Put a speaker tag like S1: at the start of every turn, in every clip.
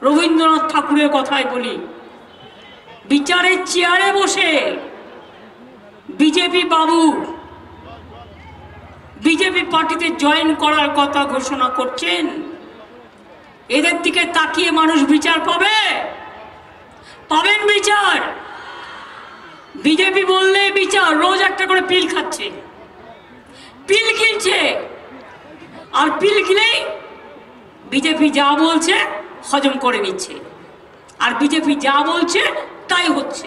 S1: রবীন্দ্রনাথ ঠাকুরের কথাই বলি, বিচারের চেয়ারে বসে বিজেপি বাবু বিজেপি পার্টিতে জয়েন করার কথা ঘোষণা করছেন। এদের দিকে তাকিয়ে মানুষ বিচার পাবে? পাবেন বিচার? বিজেপি বললে বিচার, রোজ একটা করে পিল খাচ্ছে, পিল কিনছে, আর পিল কিনেই বিজেপি যা বলছে হজম করে নিচ্ছে, আর বিজেপি যা বলছে তাই হচ্ছে।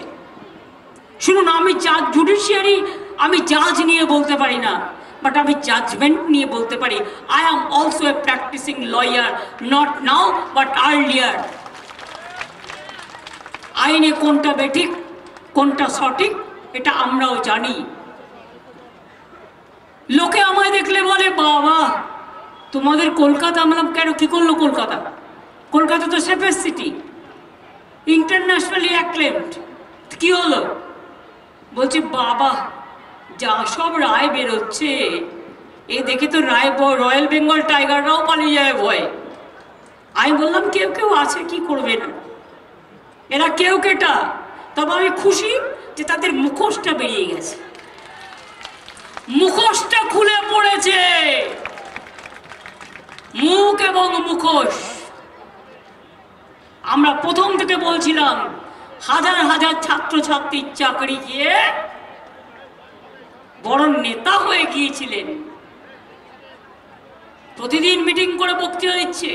S1: শুনুন, আমি জুডিশিয়ারি, আমি জাজ নিয়ে বলতে পারি না, বাট আমি জাজমেন্ট নিয়ে বলতে পারি। I am also a practising lawyer, not now but earlier. আইনে কোনটা বেঠিক কোনটা সঠিক এটা আমরাও জানি। লোকে আমায় দেখলে বলে, বাবা তোমাদের কলকাতা। বললাম, কেন, কি করলো কলকাতা? কলকাতা তো সেফেস্ট সিটি, ইন্টারন্যাশনালি অ্যাক্লেমড। কি হলো? বলছে, বাবা যা সব রায় বেরোচ্ছে এ দেখে তো রয়্যাল বেঙ্গল টাইগাররাও পালিয়ে যায় ভয়ে। আমি বললাম, কেউ কেউ আছে, কি করবে না, এরা কেউ কেটা। তবে আমি খুশি যে তাদের মুখোশটা বেরিয়ে গেছে, মুখোশটা খুলে পড়েছে, মুখ এবং মুখোশ। আমরা প্রথম থেকে বলছিলাম, হাজার হাজার ছাত্রছাত্রীর চাকরি গিয়ে বড় নেতা হয়ে গিয়েছিলেন, প্রতিদিন মিটিং করে বক্তৃতা দিচ্ছে,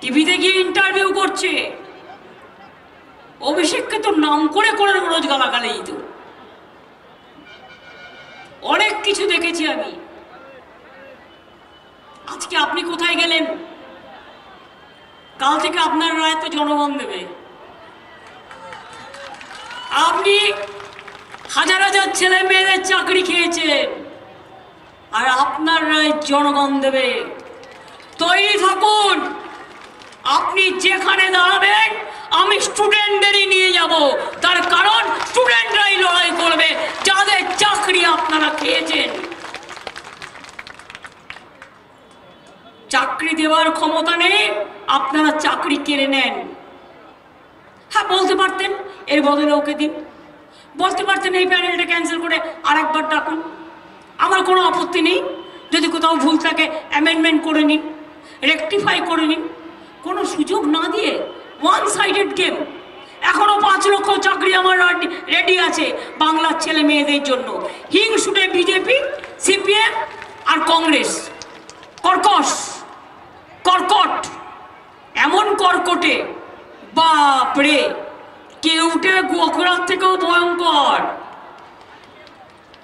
S1: টিভিতে গিয়ে ইন্টারভিউ করছে। অভিষেককে তো নাম করে করে রোজ গালাগালি দিত। অনেক কিছু দেখেছি আমি। আজকে আপনি কোথায় গেলেন? কাল থেকে আপনার রায় তো জনগণ দেবে। আপনি হাজার হাজার ছেলে মেয়েদের চাকরি খেয়েছেন, আর আপনার রায় জনগণ দেবে। তৈরি থাকুন। আপনি যেখানে দাঁড়াবেন আমি স্টুডেন্টদেরই নিয়ে যাব, তার কারণ স্টুডেন্টরাই লড়াই করবে যাদের চাকরি আপনারা খেয়েছেন। চাকরি দেওয়ার ক্ষমতা নেই, আপনারা চাকরি কেড়ে নেন। হ্যাঁ, বলতে পারতেন এর বদলে ওকে দিন, বলতে পারতেন এই প্যানেলটা ক্যান্সেল করে আরেকবার ডাকুন, আমার কোনো আপত্তি নেই। যদি কোথাও ভুল থাকে অ্যামেন্ডমেন্ট করে নিন, রেকটিফাই করে নিন। কোনো সুযোগ না দিয়ে ওয়ান সাইডেড গেম। এখনো 5 লক্ষ চাকরি আমার রেডি আছে বাংলার ছেলে মেয়েদের জন্য। হিংসুটে বিজেপি, সিপিএম আর কংগ্রেস কর্কশ, কর্কট, এমন কর্কটে, বাপরে, কেউটে গোখরার থেকেও ভয়ঙ্কর।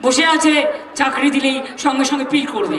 S1: বসে আছে, চাকরি দিলেই সঙ্গে সঙ্গে পিল করবে।